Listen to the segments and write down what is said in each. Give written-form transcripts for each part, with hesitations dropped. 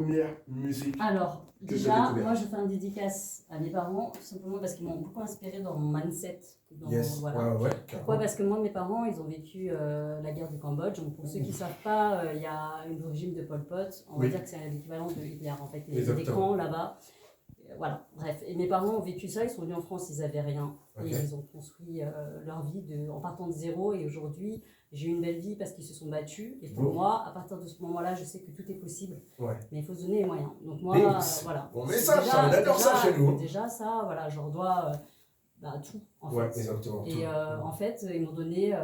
Première musique Alors, que tu as déjà, découverte? moi je fais une dédicace à mes parents, tout simplement parce qu'ils m'ont beaucoup inspiré dans mon mindset. Yes, Voilà. ouais, Pourquoi? carrément. Parce que moi, mes parents, ils ont vécu la guerre du Cambodge. Donc, pour ceux qui ne savent pas, il y a le régime de Pol Pot. On va Oui. dire que c'est l'équivalent de Hitler, en fait. Il y a des Exactement. camps là-bas. Voilà, bref. Et mes parents ont vécu ça, ils sont venus en France, ils n'avaient rien. Ok. Et ils ont construit leur vie en partant de zéro. Et aujourd'hui, j'ai eu une belle vie parce qu'ils se sont battus. Et pour Bon. moi, à partir de ce moment-là, je sais que tout est possible. Ouais. Mais il faut se donner les moyens. Donc moi, Thanks. voilà. Bon message, ça, on adore ça chez nous. Déjà ça, voilà, je leur dois tout, en Ouais, fait. exactement. Et en fait, ils m'ont donné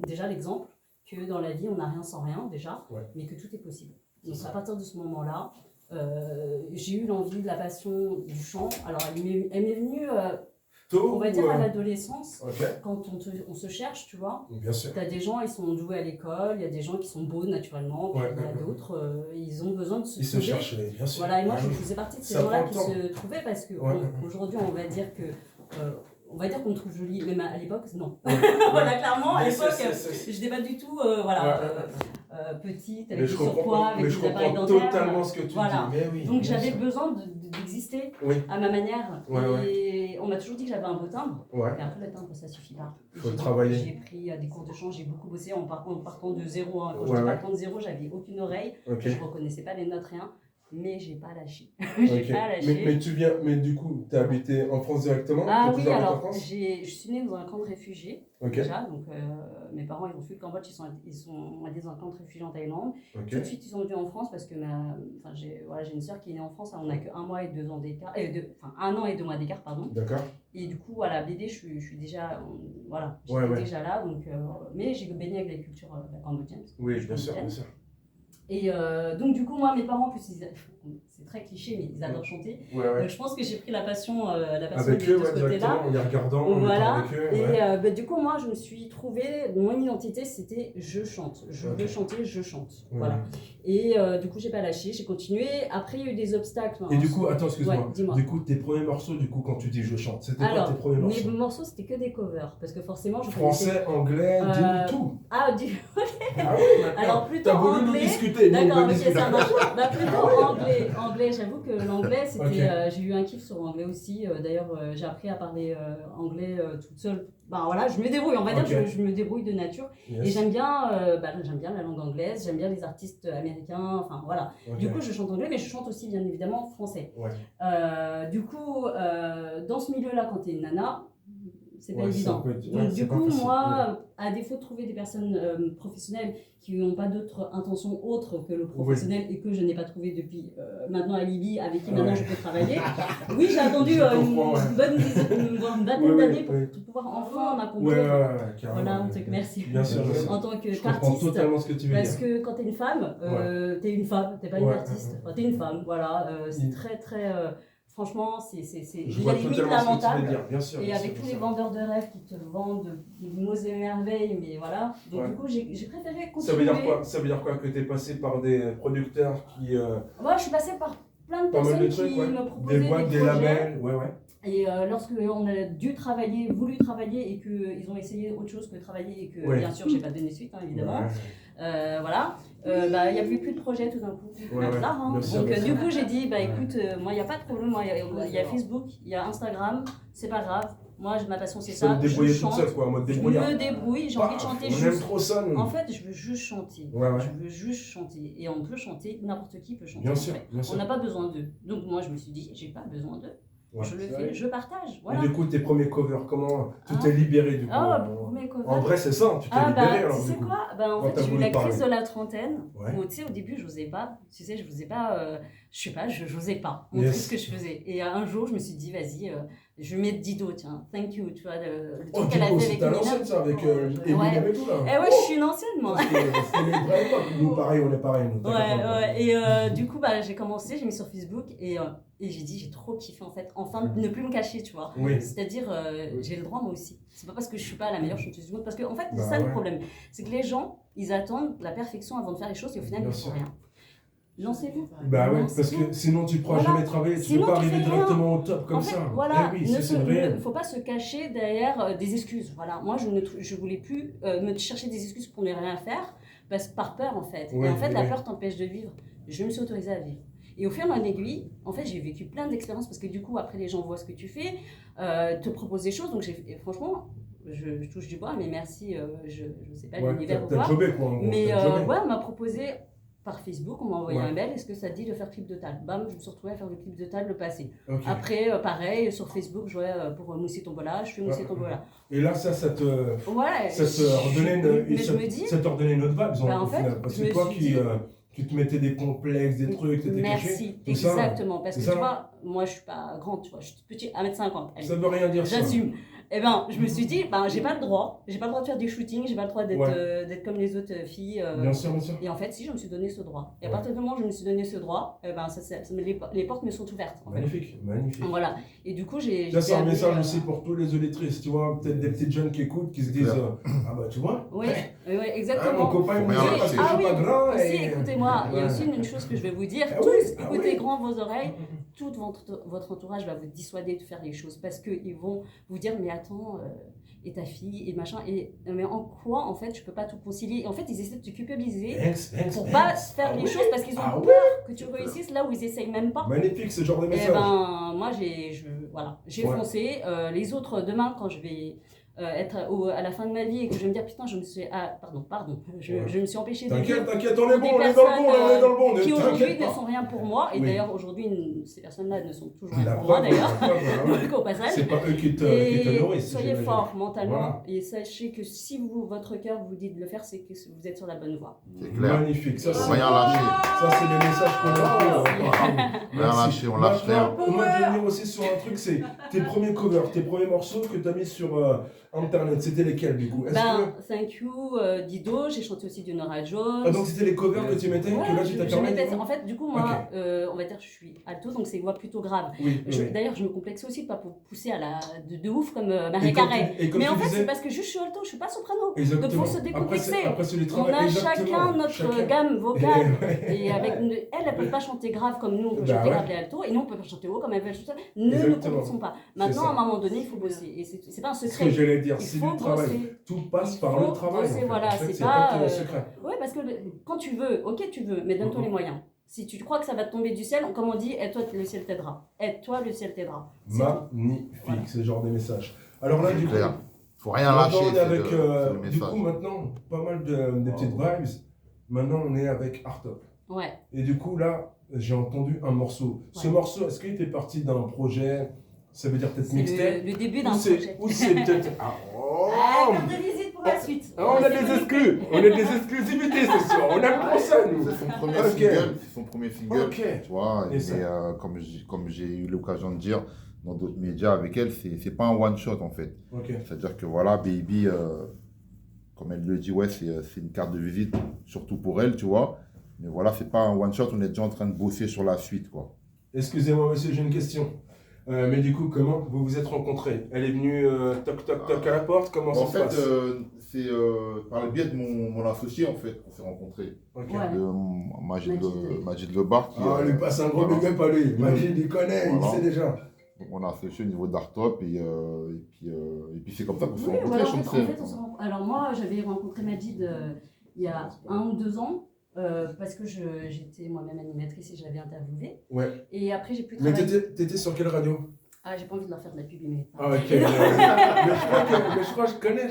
déjà l'exemple que dans la vie, on n'a rien sans rien, déjà, Ouais. mais que tout est possible. C'est Donc ça. à partir de ce moment-là, j'ai eu l'envie de la passion du chant. Alors elle m'est venue, Tôt, on va dire, à l'adolescence, Ok, quand on se cherche, tu vois. bien sûr. Tu as des gens, ils sont doués à l'école, il y a des gens qui sont beaux naturellement, puis Ouais, il y en a ouais, d'autres, ils ont besoin de se Ils se trouver. cherchent, bien sûr. Voilà, et moi Ah je oui. faisais partie de ces Ça gens-là prend qui le temps. se trouvaient parce que Ouais. aujourd'hui on va dire que qu'on me trouve jolie, même à l'époque, non. Ouais. Voilà, clairement, à Mais l'époque, c'est- je n'étais pas du tout petite, Mais avec je du surpoids, comprends, avec mais des je appareils comprends dentaires. totalement ce que tu Voilà. dis. Mais oui, Donc bien j'avais sûr. besoin d'exister Oui, à ma manière. Ouais, Et on m'a toujours dit que j'avais un beau timbre. ouais. Mais après, le timbre, ça suffit pas. Faut J'ai- travailler. J'ai pris des cours de chant, j'ai beaucoup bossé en partant de zéro. Hein. Quand Ouais, je dis ouais. partant de zéro, j'avais aucune oreille. Ok. Je reconnaissais pas les notes, rien. Mais j'ai pas lâché. Ok. J'ai pas lâché. Mais tu viens, mais du coup, tu as habité en France directement? Ah T'as oui, toujours habité en alors, France? je suis née dans un camp de réfugiés, Ok, déjà. Donc, mes parents, ils ont fui le Cambodge, ils sont allés dans un camp de réfugiés en Thaïlande. ok. Tout de suite, ils sont venus en France parce que j'ai une sœur qui est née en France. On n'a que 1 mois et 2 ans d'écart. 1 an et 2 mois d'écart, pardon. D'accord. Et du coup, voilà, BD, je suis déjà, voilà, j'étais Ouais, ouais. déjà là. Donc, mais j'ai baigné avec la culture cambodgienne. Oui, bien sûr, bien sûr. Et donc, du coup, moi, mes parents, en plus, c'est très cliché, mais ils adorent chanter. Ouais, ouais. Donc, je pense que j'ai pris la passion Avec de eux, ce ouais, côté-là. directement, en les regardant, en Voilà. étant avec eux. Et Ouais. du coup, moi, je me suis trouvée, mon identité, c'était je chante. Je Ok. veux chanter, je chante. Ouais. Voilà. Et du coup, j'ai pas lâché, j'ai continué. Après, il y a eu des obstacles. Et du coup, attends, excuse-moi. Ouais, dis-moi. Du coup, tes premiers morceaux, du coup, quand tu dis je chante, c'était quoi Alors, tes premiers mes morceaux? morceaux, c'était que des covers. Parce que forcément, je Français, anglais, dis-nous tout. Ah, Ah oui, maintenant. Alors, plutôt T'as voulu nous anglais. discuter. nous, on D'accord, va ok, discuter. ça marche. Bah, plutôt anglais. Anglais, j'avoue que l'anglais, c'était. Ok. J'ai eu un kiff sur l'anglais aussi. D'ailleurs, j'ai appris à parler anglais toute seule. Bah voilà, je me débrouille, on va dire, Ok. je me débrouille de nature. Yes. Et j'aime bien la langue anglaise, j'aime bien les artistes américains, enfin voilà. Ok. Du coup, je chante anglais, mais je chante aussi bien évidemment français. Ouais. Du coup, dans ce milieu-là, quand t'es une nana, c'est pas Ouais, évident. ça peut être- Donc ouais, du c'est pas coup, facile, moi, à défaut de trouver des personnes professionnelles qui n'ont pas d'autres intentions autres que le professionnel et que je n'ai pas trouvé depuis maintenant à Libye, avec qui maintenant Ouais. je peux travailler. Oui, j'ai attendu Je une comprends, ouais. bonne dizaine, voire une vingtaine Ouais, d'années ouais. pour pouvoir enfin Ouais, m'accomplir. carrément. Voilà, un truc, merci. Bien sûr, bien sûr. En tant Je comprends qu'artiste. totalement ce que tu veux Parce dire. que quand t'es une femme, t'es une femme, t'es pas une Ouais. artiste. Enfin, t'es une femme, voilà. C'est Mm. très, très. Franchement, c'est Je il y vois a des limites totalement ce que tu veux lamentables. dire, bien sûr. Et bien avec sûr, tous bien les sûr. vendeurs de rêves qui te vendent de mots et merveilles, mais voilà. Donc Ouais. du coup, j'ai préféré continuer. Ça veut dire quoi? Ça veut dire quoi? Que tu es passé par des producteurs qui. Moi, je suis passée par plein de Pas mal personnes de trucs, qui ouais. me proposaient Des boîtes, des projets. labels, ouais, ouais. Et lorsque on a voulu travailler et qu'ils ont essayé autre chose que travailler et que Ouais. bien sûr j'ai pas donné suite hein, évidemment, Ouais. voilà, il n'y a plus de projet tout d'un coup. Ouais, ouais. Là, hein. Bien sûr, Donc bien du sûr. coup j'ai dit bah Ouais. écoute, moi il n'y a pas de problème, moi il y a Facebook, il y a Instagram, c'est pas grave, moi ma passion c'est Ça ça, me je débrouiller toute chante, seule, quoi, en mode je débrouillard. me débrouille, j'ai envie de chanter On aime juste. trop ça, nous. En fait, je veux juste chanter. Ouais, ouais. Je veux juste chanter. Et on peut chanter, n'importe qui peut chanter. Bien en sûr, fait. bien sûr. On n'a pas besoin d'eux. Donc moi, je me suis dit, j'ai pas besoin d'eux. Ouais. Je le fais, je partage. Voilà. Et du coup, tes premiers covers, comment tu Ah. t'es libéré du coup? Mes covers. En vrai, c'est ça, tu t'es Ah libéré bah, alors tu du sais coup. quoi? En Quand fait, t'as j'ai eu voulu la crise parler. de la trentaine. Ouais. Où, tu sais, au début, j'osais pas. Tu sais, je n'osais pas, je sais pas, j'osais pas Yes. montrer ce que je faisais. Et un jour, je me suis dit, vas-y, je vais mettre Dido, tiens, thank you, tu vois, le Oh, truc du qu'elle a coup, fait c'était avec à l'ancienne Eminem. ça, avec Eminem Ouais. et tout là. Eh ouais, je suis une ancienne, moi. C'était les vraies époques. Nous, pareil, on est pareil. Nous, t'inquiète pas. Ouais. Et du coup, j'ai commencé, j'ai mis sur Facebook et j'ai dit, j'ai trop kiffé en fait. Enfin, ne plus me cacher, tu vois. Oui. C'est-à-dire, j'ai le droit moi aussi. C'est pas parce que je suis pas la meilleure chanteuse du monde. Parce que, en fait, c'est Bah ça ouais. le problème. C'est que les gens, ils attendent la perfection avant de faire les choses et au final, Bien ils font sûr. rien. Lancez-vous. Bah ouais, parce Lancez-vous. que sinon tu pourras Voilà. jamais travailler, tu Sinon, peux pas tu arriver fais rien. directement au top comme En fait, ça. voilà, Eh oui, c'est le réel. ne faut pas se cacher derrière des excuses. Voilà, moi je voulais plus me chercher des excuses pour ne rien faire, par peur en fait. Ouais, et en fait, la ouais. peur t'empêche de vivre. Je me suis autorisée à vivre. Et au fur et à mesure, en fait, j'ai vécu plein d'expériences parce que du coup, après, les gens voient ce que tu fais, te proposent des choses. Donc, franchement, je touche du bois, mais merci, je ne sais pas l'univers ou quoi. T'as jobé quoi. Mais ouais, on m'a proposé par Facebook, on m'a envoyé un mail, est-ce que ça te dit de faire clip de table? Bam, je me suis retrouvée à faire le clip de table le passé. Après, pareil, sur Facebook, je jouais pour Moussi Tombola, je fais Moussi Tombola. Et là, ça te redonnait une autre vibe, en fait, parce que toi qui te mettais des complexes, des trucs, t'étais merci, exactement, parce que tu vois, moi je suis pas grande, tu vois, je suis petit, 1m50. Ça veut rien dire ça. J'assume. Eh ben, je me suis dit, j'ai pas le droit de faire des shootings, j'ai pas le droit d'être comme les autres filles. Bien sûr. Et en fait, si, je me suis donné ce droit. Et à partir du moment où je me suis donné ce droit, eh ben, les portes me sont ouvertes. Magnifique. Voilà. Et du coup, ça, c'est un message aussi pour tous les auditrices, tu vois, peut-être des petites jeunes qui écoutent, qui se disent, ah bah tu vois. Oui, exactement. Mon copain, il me dit, parce que je suis pas grand. Aussi, écoutez-moi, il y a aussi une chose que je vais vous dire, tous, écoutez grand vos oreilles. Tout votre entourage va vous dissuader de faire les choses parce qu'ils vont vous dire mais attends et ta fille et machin mais en quoi en fait je peux pas tout concilier et en fait ils essaient de te culpabiliser pour pas faire les choses parce qu'ils ont peur que tu réussisses là où ils essayent même pas. Magnifique ce genre de message. Et ben moi j'ai foncé les autres demain quand je vais être à la fin de ma vie et que je vais me dire putain je me suis je me suis empêchée de t'inquiète on est bon, on est dans le bon qui aujourd'hui ne sont rien pour moi et d'ailleurs aujourd'hui ces personnes-là ne sont toujours rien pour moi d'ailleurs au passage c'est pas eux qui te nourrissent. Soyez forts mentalement et sachez que si votre cœur vous dit de le faire c'est que vous êtes sur la bonne voie. C'est clair. Magnifique, ça c'est rien lâcher. Ça c'est des messages qu'on a. Rien lâcher, on lâche rien. Moi je vais venir aussi sur un truc, c'est tes premiers covers, tes premiers morceaux que tu as mis sur internet, c'était lesquels du coup? Thank You, Dido, j'ai chanté aussi du Nora Jones. Ah donc c'était les covers que tu mettais que là j'ai permis. En fait du coup moi, on va dire que je suis alto donc c'est une voix plutôt grave. D'ailleurs je me complexe aussi pas pour pousser à de ouf comme Marie Carré. Mais en fait c'est parce que juste je suis alto, je suis pas soprano. Donc il faut se décomplexer. On a chacun notre gamme vocale et avec elle peut pas chanter grave comme nous on peut chanter grave les altos et nous on peut pas chanter haut comme elle peut chanter. Ne nous complexons pas. Maintenant à un moment donné il faut bosser et c'est pas un secret. C'est du travail. Tout passe par le travail. Voilà, c'est pas un secret. Ouais, parce que quand tu veux, ok, tu veux, mais donne-toi les moyens. Si tu crois que ça va te tomber du ciel, comme on dit, aide-toi, le ciel t'aidera. Aide-toi, le ciel t'aidera. Magnifique, ce genre de message. Alors là, du coup, faut rien lâcher. On est avec, du coup, maintenant, pas mal de petites vibes. Maintenant, on est avec Artop. Ouais. Et du coup, là, j'ai entendu un morceau. Ce morceau, est-ce qu'il était parti d'un projet? Ça veut dire peut-être mixtape. Le début d'un projet. Ou c'est peut-être. Carte de visite pour la suite. On a des exclus. On a des exclusivités ce soir. On aime pour ça, nous. C'est son premier single. Tu vois, mais comme j'ai eu l'occasion de dire dans d'autres médias avec elle, c'est pas un one shot en fait. C'est-à-dire que voilà, Baby, comme elle le dit, ouais, c'est une carte de visite, surtout pour elle, tu vois. Mais voilà, c'est pas un one shot, on est déjà en train de bosser sur la suite, quoi. Excusez-moi, monsieur, j'ai une question. Mais du coup, comment vous vous êtes rencontrés? Elle est venue toc toc toc à la porte? Comment ça se passe? C'est par le biais de mon associé en fait qu'on s'est rencontrés. Majid Lebar. Ah, lui passe un gros big up à lui. Majid, il connaît, il sait déjà. Donc on a associé au niveau d'Artop et puis c'est comme ça qu'on s'est rencontrés. Alors moi, j'avais rencontré Majid il y a 1 ou 2 ans. Parce que j'étais moi-même animatrice et je l'avais interviewée. Ouais. Et après, j'ai pu travailler. Mais t'étais sur quelle radio? Ah, j'ai pas envie de leur faire de la pub, mais. Ah, ok. mais je crois que je connais,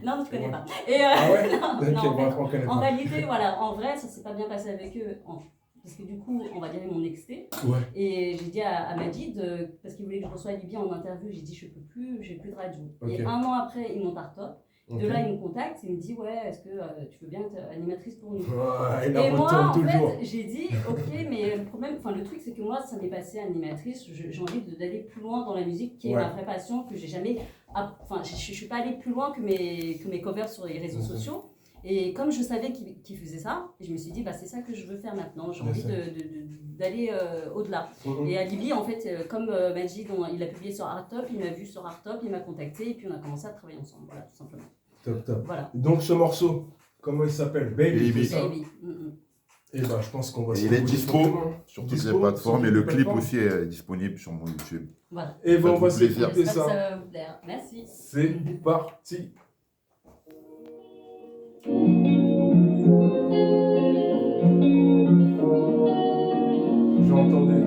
Non, je connais pas. Ah ouais? Non, en réalité, voilà, en vrai, ça s'est pas bien passé avec eux. Parce que du coup, on va dire mon ex-té. Ouais. Et j'ai dit à Majid, parce qu'il voulait que je reçoive Libye en interview, j'ai dit, je peux plus, j'ai plus de radio. Et 1 an après, ils montent Artop. De là, il me contacte et il me dit ouais, est-ce que tu veux bien être animatrice pour nous? Et moi, en fait, j'ai dit ok, mais le truc, c'est que moi, ça m'est passé animatrice. J'ai envie d'aller plus loin dans la musique, qui est ma vraie passion, que j'ai jamais. Enfin, je suis pas allée plus loin que mes covers sur les réseaux sociaux. Et comme je savais qu'il faisait ça, je me suis dit, bah, c'est ça que je veux faire maintenant. J'ai envie d'aller au-delà. Et Alibi, en fait, comme Majid, il a publié sur Artop, il m'a vu sur Artop, il m'a contacté et puis on a commencé à travailler ensemble. Voilà, tout simplement. Top. Voilà. Donc ce morceau, comment il s'appelle? Baby. Et bah, je pense qu'on va se. Il est dispo sur toutes les plateformes et le clip aussi est disponible sur mon YouTube. Voilà. Et ben on va s'écouter ça. Ça va vous plaire. Merci. C'est parti. entendez.